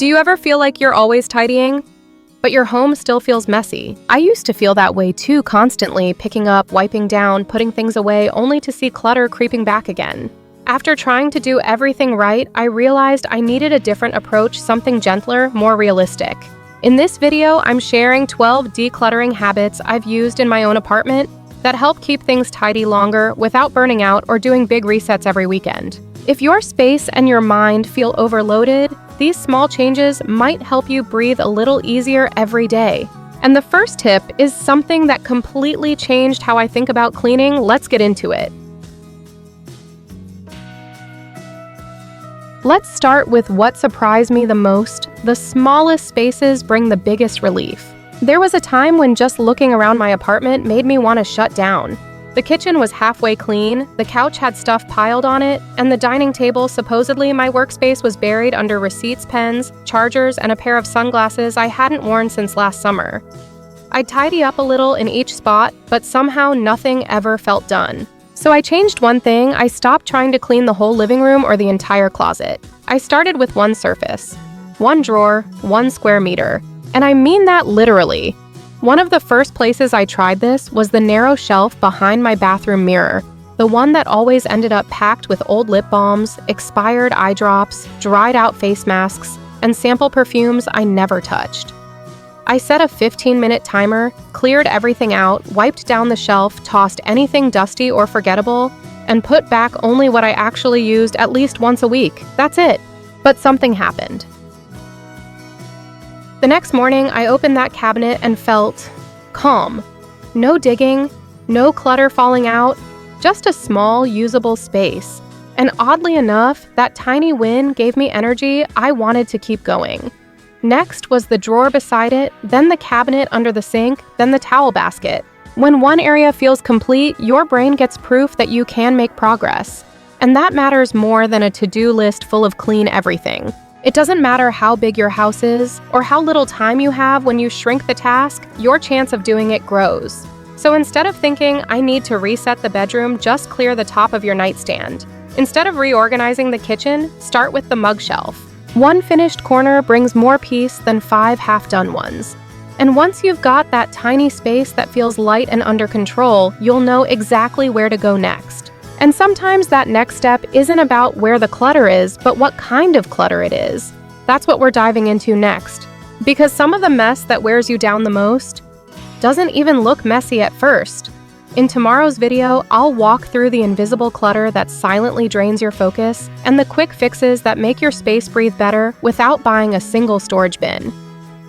Do you ever feel like you're always tidying, but your home still feels messy? I used to feel that way too, constantly picking up, wiping down, putting things away, only to see clutter creeping back again. After trying to do everything right, I realized I needed a different approach, something gentler, more realistic. In this video, I'm sharing 12 decluttering habits I've used in my own apartment that help keep things tidy longer without burning out or doing big resets every weekend. If your space and your mind feel overloaded, these small changes might help you breathe a little easier every day. And the first tip is something that completely changed how I think about cleaning. Let's get into it. Let's start with what surprised me the most. The smallest spaces bring the biggest relief. There was a time when just looking around my apartment made me want to shut down. The kitchen was halfway clean, the couch had stuff piled on it, and the dining table, supposedly my workspace, was buried under receipts, pens, chargers, and a pair of sunglasses I hadn't worn since last summer. I'd tidy up a little in each spot, but somehow nothing ever felt done. So I changed one thing. I stopped trying to clean the whole living room or the entire closet. I started with one surface, one drawer, 1 square meter. And I mean that literally. One of the first places I tried this was the narrow shelf behind my bathroom mirror, the one that always ended up packed with old lip balms, expired eye drops, dried out face masks, and sample perfumes I never touched. I set a 15-minute timer, cleared everything out, wiped down the shelf, tossed anything dusty or forgettable, and put back only what I actually used at least once a week. That's it. But something happened. The next morning, I opened that cabinet and felt calm. No digging, no clutter falling out, just a small, usable space. And oddly enough, that tiny win gave me energy I wanted to keep going. Next was the drawer beside it, then the cabinet under the sink, then the towel basket. When one area feels complete, your brain gets proof that you can make progress. And that matters more than a to-do list full of clean everything. It doesn't matter how big your house is or how little time you have. When you shrink the task, your chance of doing it grows. So instead of thinking, I need to reset the bedroom, just clear the top of your nightstand. Instead of reorganizing the kitchen, start with the mug shelf. One finished corner brings more peace than 5 half-done ones. And once you've got that tiny space that feels light and under control, you'll know exactly where to go next. And sometimes that next step isn't about where the clutter is, but what kind of clutter it is. That's what we're diving into next. Because some of the mess that wears you down the most doesn't even look messy at first. In tomorrow's video, I'll walk through the invisible clutter that silently drains your focus and the quick fixes that make your space breathe better without buying a single storage bin.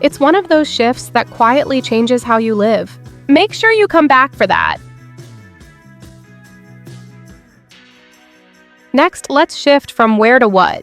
It's one of those shifts that quietly changes how you live. Make sure you come back for that. Next, let's shift from where to what.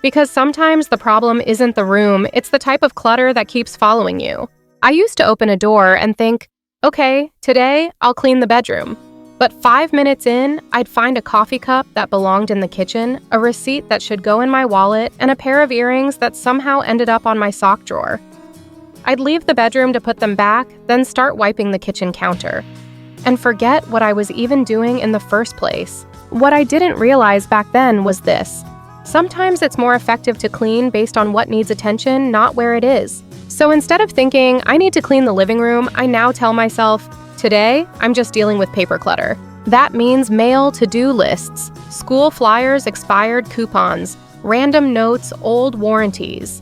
Because sometimes the problem isn't the room, it's the type of clutter that keeps following you. I used to open a door and think, okay, today I'll clean the bedroom. But 5 minutes in, I'd find a coffee cup that belonged in the kitchen, a receipt that should go in my wallet, and a pair of earrings that somehow ended up on my sock drawer. I'd leave the bedroom to put them back, then start wiping the kitchen counter, and forget what I was even doing in the first place. What I didn't realize back then was this. Sometimes it's more effective to clean based on what needs attention, not where it is. So instead of thinking, I need to clean the living room, I now tell myself, today, I'm just dealing with paper clutter. That means mail to-do lists, school flyers, expired coupons, random notes, old warranties.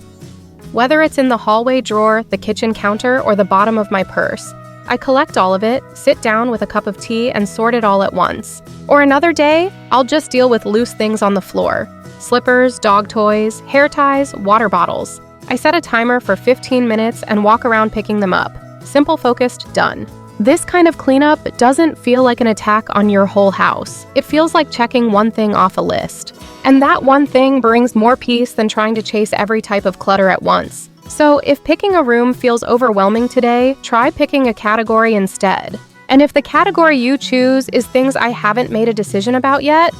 Whether it's in the hallway drawer, the kitchen counter, or the bottom of my purse, I collect all of it, sit down with a cup of tea, and sort it all at once. Or another day, I'll just deal with loose things on the floor. Slippers, dog toys, hair ties, water bottles. I set a timer for 15 minutes and walk around picking them up. Simple, focused, done. This kind of cleanup doesn't feel like an attack on your whole house. It feels like checking one thing off a list. And that one thing brings more peace than trying to chase every type of clutter at once. So if picking a room feels overwhelming today, try picking a category instead. And if the category you choose is things I haven't made a decision about yet,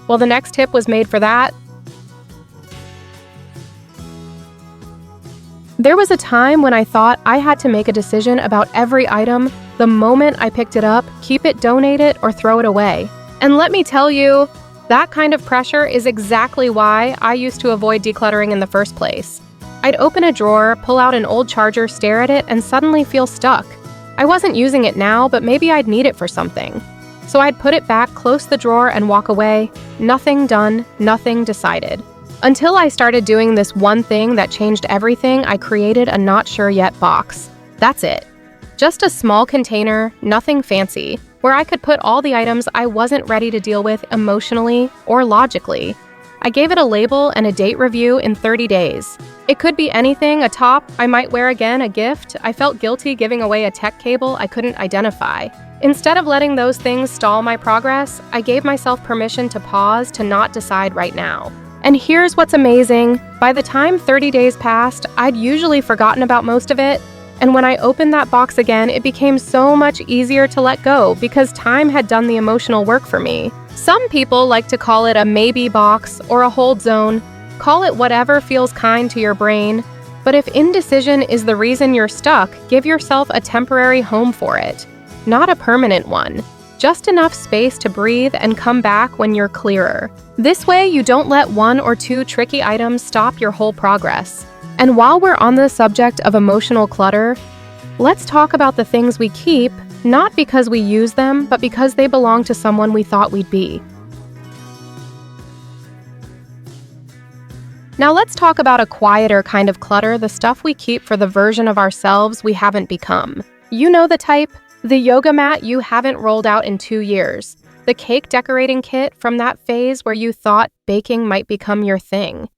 well, the next tip was made for that. There was a time when I thought I had to make a decision about every item the moment I picked it up, keep it, donate it, or throw it away. And let me tell you, that kind of pressure is exactly why I used to avoid decluttering in the first place. I'd open a drawer, pull out an old charger, stare at it, and suddenly feel stuck. I wasn't using it now, but maybe I'd need it for something. So I'd put it back, close the drawer, and walk away. Nothing done, nothing decided. Until I started doing this one thing that changed everything, I created a not sure yet box. That's it. Just a small container, nothing fancy, where I could put all the items I wasn't ready to deal with emotionally or logically. I gave it a label and a date review in 30 days. It could be anything: a top I might wear again, a gift. I felt guilty giving away a tech cable I couldn't identify. Instead of letting those things stall my progress, I gave myself permission to pause, to not decide right now. And here's what's amazing. By the time 30 days passed, I'd usually forgotten about most of it. And when I opened that box again, it became so much easier to let go because time had done the emotional work for me. Some people like to call it a maybe box or a hold zone. Call it whatever feels kind to your brain. But if indecision is the reason you're stuck, give yourself a temporary home for it. Not a permanent one. Just enough space to breathe and come back when you're clearer. This way, you don't let one or two tricky items stop your whole progress. And while we're on the subject of emotional clutter, let's talk about the things we keep, not because we use them, but because they belong to someone we thought we'd be. Now let's talk about a quieter kind of clutter, the stuff we keep for the version of ourselves we haven't become. You know the type. The yoga mat you haven't rolled out in 2 years. The cake decorating kit from that phase where you thought baking might become your thing.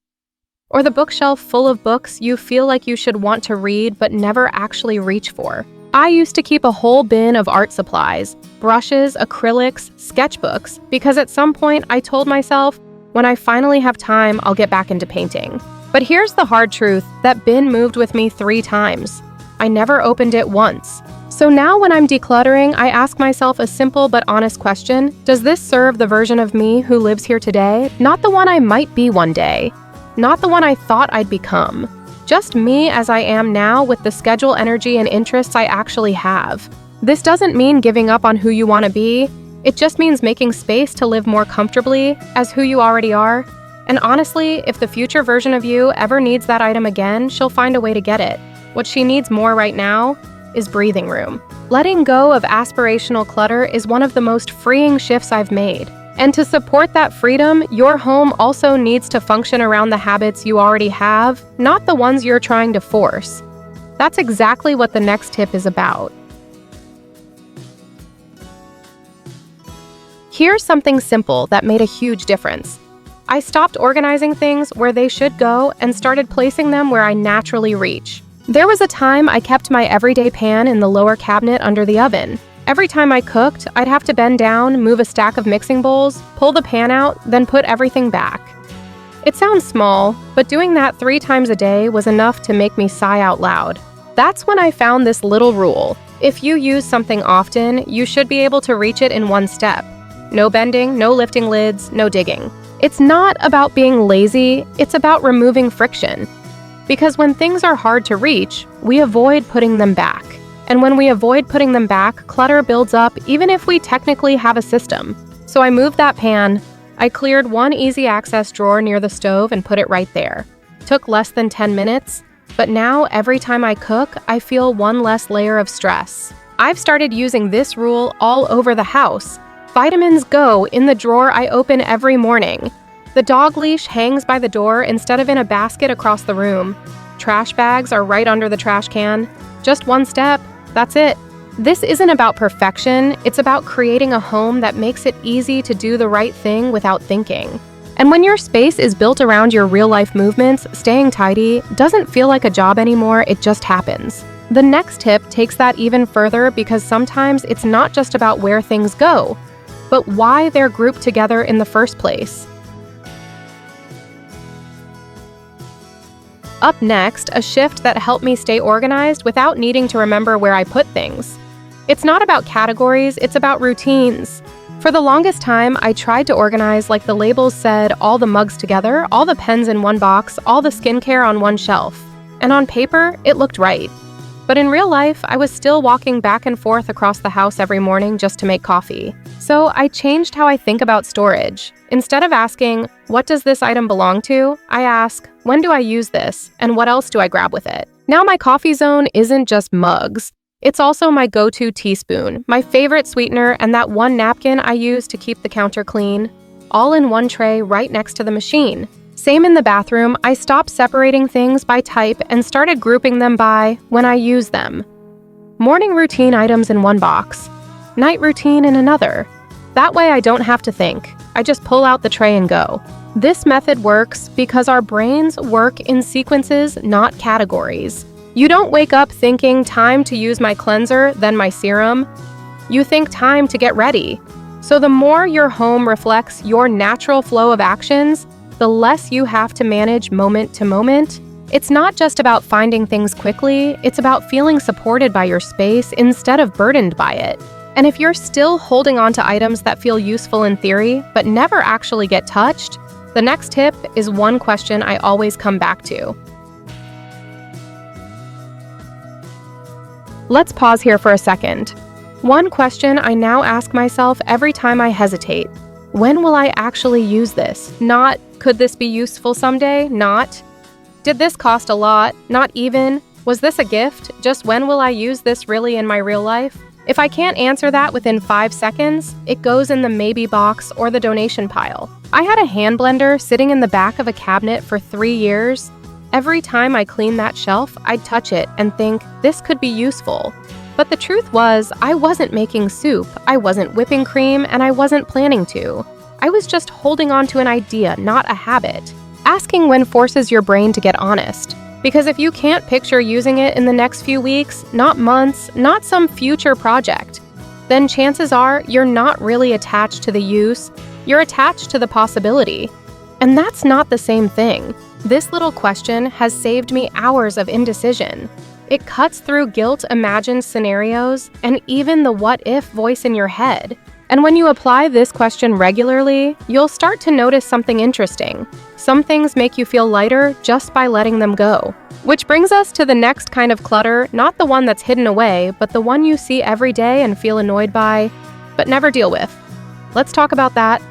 Or the bookshelf full of books you feel like you should want to read but never actually reach for. I used to keep a whole bin of art supplies, brushes, acrylics, sketchbooks, because at some point I told myself, when I finally have time, I'll get back into painting. But here's the hard truth, that bin moved with me 3 times. I never opened it once. So now when I'm decluttering, I ask myself a simple but honest question. Does this serve the version of me who lives here today? Not the one I might be one day. Not the one I thought I'd become. Just me as I am now with the schedule, energy, and interests I actually have. This doesn't mean giving up on who you want to be. It just means making space to live more comfortably as who you already are. And honestly, if the future version of you ever needs that item again, she'll find a way to get it. What she needs more right now is breathing room. Letting go of aspirational clutter is one of the most freeing shifts I've made. And to support that freedom, your home also needs to function around the habits you already have, not the ones you're trying to force. That's exactly what the next tip is about. Here's something simple that made a huge difference. I stopped organizing things where they should go and started placing them where I naturally reach. There was a time I kept my everyday pan in the lower cabinet under the oven. Every time I cooked, I'd have to bend down, move a stack of mixing bowls, pull the pan out, then put everything back. It sounds small, but doing that 3 times a day was enough to make me sigh out loud. That's when I found this little rule. If you use something often, you should be able to reach it in one step. No bending, no lifting lids, no digging. It's not about being lazy, it's about removing friction. Because when things are hard to reach, we avoid putting them back. And when we avoid putting them back, clutter builds up even if we technically have a system. So I moved that pan. I cleared one easy access drawer near the stove and put it right there. Took less than 10 minutes, but now every time I cook, I feel one less layer of stress. I've started using this rule all over the house. Vitamins go in the drawer I open every morning. The dog leash hangs by the door instead of in a basket across the room. Trash bags are right under the trash can. Just one step, that's it. This isn't about perfection, it's about creating a home that makes it easy to do the right thing without thinking. And when your space is built around your real-life movements, staying tidy doesn't feel like a job anymore, it just happens. The next tip takes that even further because sometimes it's not just about where things go, but why they're grouped together in the first place. Up next, a shift that helped me stay organized without needing to remember where I put things. It's not about categories, it's about routines. For the longest time, I tried to organize like the labels said, all the mugs together, all the pens in one box, all the skincare on one shelf. And on paper, it looked right. But in real life, I was still walking back and forth across the house every morning just to make coffee. So I changed how I think about storage. Instead of asking, what does this item belong to? I ask, when do I use this? And what else do I grab with it? Now my coffee zone isn't just mugs. It's also my go-to teaspoon, my favorite sweetener, and that one napkin I use to keep the counter clean. All in one tray right next to the machine. Same in the bathroom, I stopped separating things by type and started grouping them by when I use them. Morning routine items in one box, night routine in another. That way I don't have to think. I just pull out the tray and go. This method works because our brains work in sequences, not categories. You don't wake up thinking time to use my cleanser, then my serum. You think time to get ready. So the more your home reflects your natural flow of actions, the less you have to manage moment to moment. It's not just about finding things quickly, it's about feeling supported by your space instead of burdened by it. And if you're still holding on to items that feel useful in theory, but never actually get touched, the next tip is one question I always come back to. Let's pause here for a second. One question I now ask myself every time I hesitate. When will I actually use this? Not, could this be useful someday? Not, did this cost a lot? Not even, was this a gift? Just when will I use this really in my real life? If I can't answer that within 5 seconds, it goes in the maybe box or the donation pile. I had a hand blender sitting in the back of a cabinet for 3 years. Every time I cleaned that shelf, I'd touch it and think, this could be useful. But the truth was, I wasn't making soup, I wasn't whipping cream, and I wasn't planning to. I was just holding on to an idea, not a habit. Asking when forces your brain to get honest. Because if you can't picture using it in the next few weeks, not months, not some future project, then chances are you're not really attached to the use, you're attached to the possibility. And that's not the same thing. This little question has saved me hours of indecision. It cuts through guilt-imagined scenarios and even the what-if voice in your head. And when you apply this question regularly, you'll start to notice something interesting. Some things make you feel lighter just by letting them go. Which brings us to the next kind of clutter, not the one that's hidden away, but the one you see every day and feel annoyed by, but never deal with. Let's talk about that.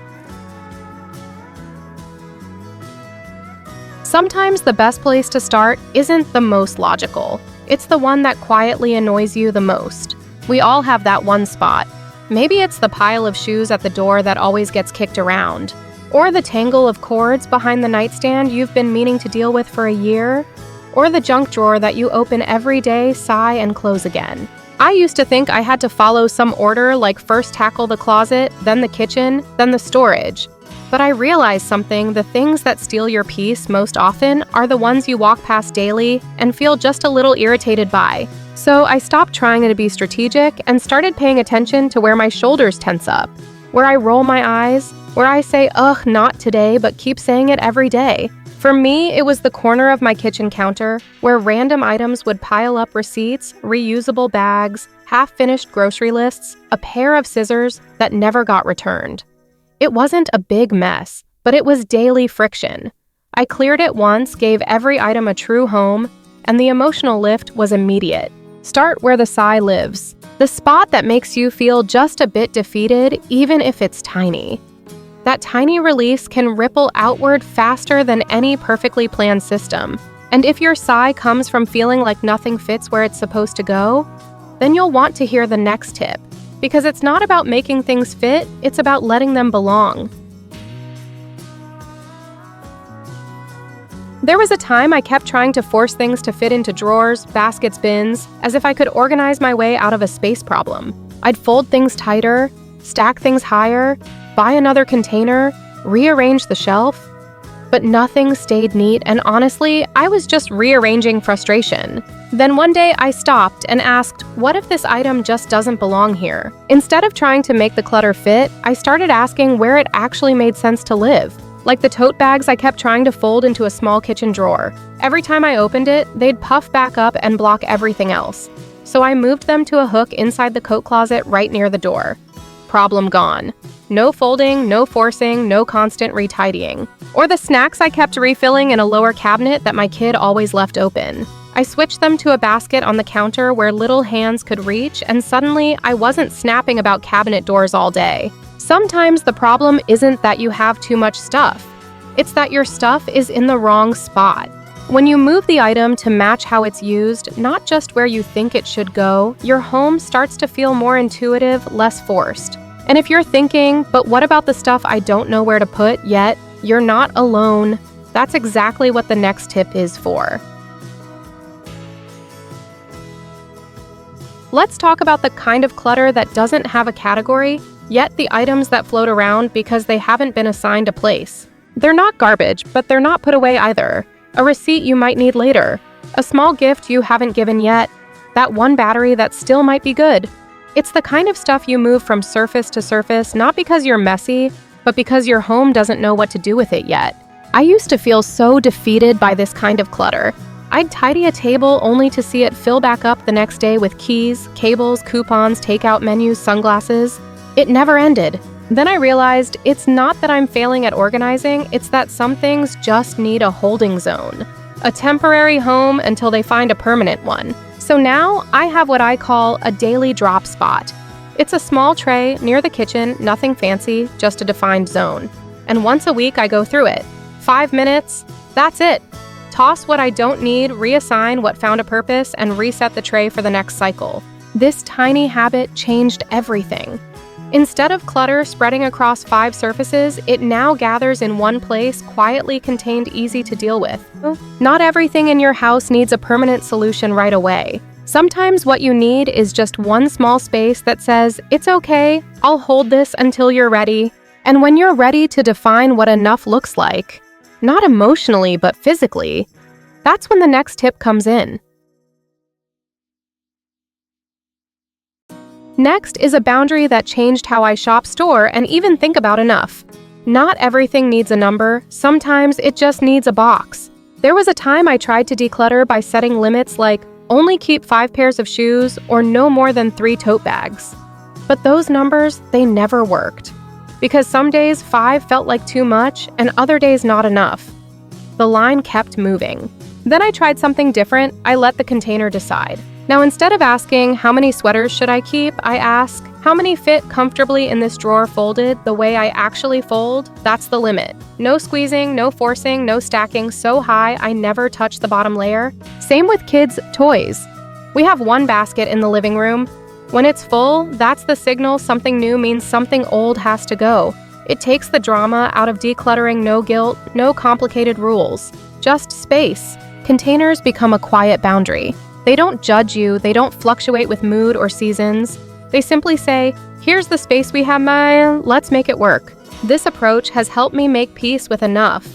Sometimes the best place to start isn't the most logical. It's the one that quietly annoys you the most. We all have that one spot. Maybe it's the pile of shoes at the door that always gets kicked around, or the tangle of cords behind the nightstand you've been meaning to deal with for a year, or the junk drawer that you open every day, sigh, and close again. I used to think I had to follow some order, like first tackle the closet, then the kitchen, then the storage. But I realized something: the things that steal your peace most often are the ones you walk past daily and feel just a little irritated by. So I stopped trying to be strategic and started paying attention to where my shoulders tense up, where I roll my eyes, where I say, ugh, not today, but keep saying it every day. For me, it was the corner of my kitchen counter where random items would pile up: receipts, reusable bags, half-finished grocery lists, a pair of scissors that never got returned. It wasn't a big mess, but it was daily friction. I cleared it once, gave every item a true home, and the emotional lift was immediate. Start where the sigh lives, the spot that makes you feel just a bit defeated, even if it's tiny. That tiny release can ripple outward faster than any perfectly planned system. And if your sigh comes from feeling like nothing fits where it's supposed to go, then you'll want to hear the next tip. Because it's not about making things fit, it's about letting them belong. There was a time I kept trying to force things to fit into drawers, baskets, bins, as if I could organize my way out of a space problem. I'd fold things tighter, stack things higher, buy another container, rearrange the shelf. But nothing stayed neat, and honestly, I was just rearranging frustration. Then one day I stopped and asked, what if this item just doesn't belong here? Instead of trying to make the clutter fit, I started asking where it actually made sense to live. Like the tote bags I kept trying to fold into a small kitchen drawer. Every time I opened it, they'd puff back up and block everything else. So I moved them to a hook inside the coat closet right near the door. Problem gone. No folding, no forcing, no constant retidying. Or the snacks I kept refilling in a lower cabinet that my kid always left open. I switched them to a basket on the counter where little hands could reach, and suddenly I wasn't snapping about cabinet doors all day. Sometimes the problem isn't that you have too much stuff. It's that your stuff is in the wrong spot. When you move the item to match how it's used, not just where you think it should go, your home starts to feel more intuitive, less forced. And if you're thinking, but what about the stuff I don't know where to put yet? You're not alone. That's exactly what the next tip is for. Let's talk about the kind of clutter that doesn't have a category, yet the items that float around because they haven't been assigned a place. They're not garbage, but they're not put away either. A receipt you might need later, a small gift you haven't given yet, that one battery that still might be good. It's the kind of stuff you move from surface to surface, not because you're messy, but because your home doesn't know what to do with it yet. I used to feel so defeated by this kind of clutter. I'd tidy a table only to see it fill back up the next day with keys, cables, coupons, takeout menus, sunglasses. It never ended. Then I realized it's not that I'm failing at organizing, it's that some things just need a holding zone. A temporary home until they find a permanent one. So now I have what I call a daily drop spot. It's a small tray near the kitchen, nothing fancy, just a defined zone. And once a week I go through it. 5 minutes, that's it. Toss what I don't need, reassign what found a purpose, and reset the tray for the next cycle. This tiny habit changed everything. Instead of clutter spreading across 5 surfaces, it now gathers in one place, quietly contained, easy to deal with. Not everything in your house needs a permanent solution right away. Sometimes what you need is just one small space that says, it's okay, I'll hold this until you're ready. And when you're ready to define what enough looks like, not emotionally but physically, that's when the next tip comes in. Next is a boundary that changed how I shop, store, and even think about enough. Not everything needs a number, sometimes it just needs a box. There was a time I tried to declutter by setting limits like only keep 5 pairs of shoes or no more than 3 tote bags. But those numbers, they never worked. Because some days 5 felt like too much and other days not enough. The line kept moving. Then I tried something different. I let the container decide. Now, instead of asking, how many sweaters should I keep, I ask, how many fit comfortably in this drawer folded the way I actually fold? That's the limit. No squeezing, no forcing, no stacking so high I never touch the bottom layer. Same with kids' toys. We have one basket in the living room. When it's full, that's the signal something new means something old has to go. It takes the drama out of decluttering, no guilt, no complicated rules. Just space. Containers become a quiet boundary. They don't judge you, they don't fluctuate with mood or seasons. They simply say, here's the space we have, let's make it work. This approach has helped me make peace with enough.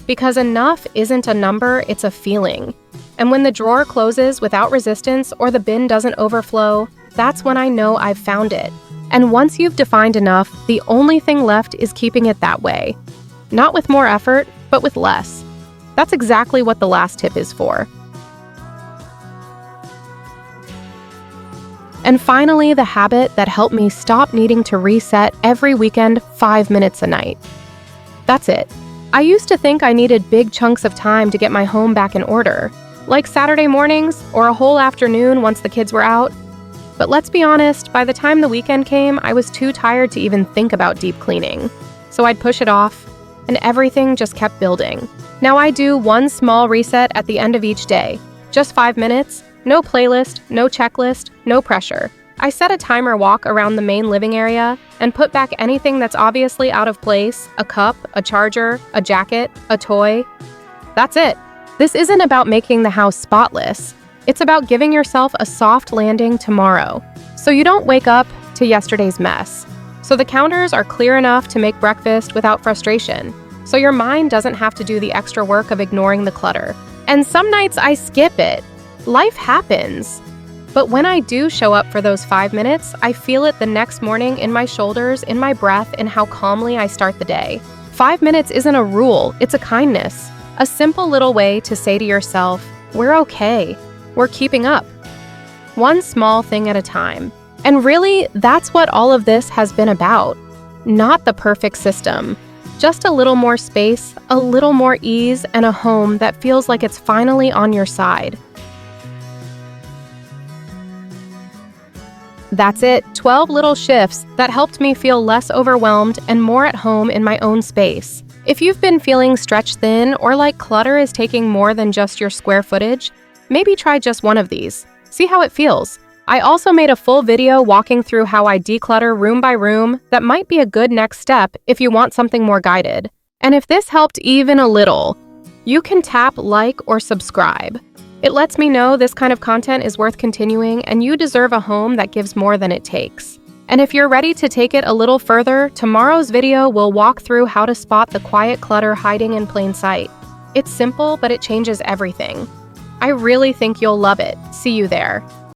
Because enough isn't a number, it's a feeling. And when the drawer closes without resistance or the bin doesn't overflow, that's when I know I've found it. And once you've defined enough, the only thing left is keeping it that way. Not with more effort, but with less. That's exactly what the last tip is for. And finally, the habit that helped me stop needing to reset every weekend 5 minutes a night. That's it. I used to think I needed big chunks of time to get my home back in order, like Saturday mornings or a whole afternoon once the kids were out. But let's be honest, by the time the weekend came, I was too tired to even think about deep cleaning. So I'd push it off, and everything just kept building. Now I do one small reset at the end of each day, just 5 minutes. No playlist, no checklist, no pressure. I set a timer walk around the main living area and put back anything that's obviously out of place, a cup, a charger, a jacket, a toy. That's it. This isn't about making the house spotless. It's about giving yourself a soft landing tomorrow, so you don't wake up to yesterday's mess. So the counters are clear enough to make breakfast without frustration, so your mind doesn't have to do the extra work of ignoring the clutter. And some nights I skip it. Life happens. But when I do show up for those 5 minutes, I feel it the next morning in my shoulders, in my breath, in how calmly I start the day. 5 minutes isn't a rule, it's a kindness. A simple little way to say to yourself, we're okay, we're keeping up. One small thing at a time. And really, that's what all of this has been about. Not the perfect system. Just a little more space, a little more ease, and a home that feels like it's finally on your side. That's it, 12 little shifts that helped me feel less overwhelmed and more at home in my own space. If you've been feeling stretched thin or like clutter is taking more than just your square footage, maybe try just one of these. See how it feels. I also made a full video walking through how I declutter room by room that might be a good next step if you want something more guided. And if this helped even a little, you can tap like or subscribe. It lets me know this kind of content is worth continuing and you deserve a home that gives more than it takes. And if you're ready to take it a little further, tomorrow's video will walk through how to spot the quiet clutter hiding in plain sight. It's simple, but it changes everything. I really think you'll love it. See you there.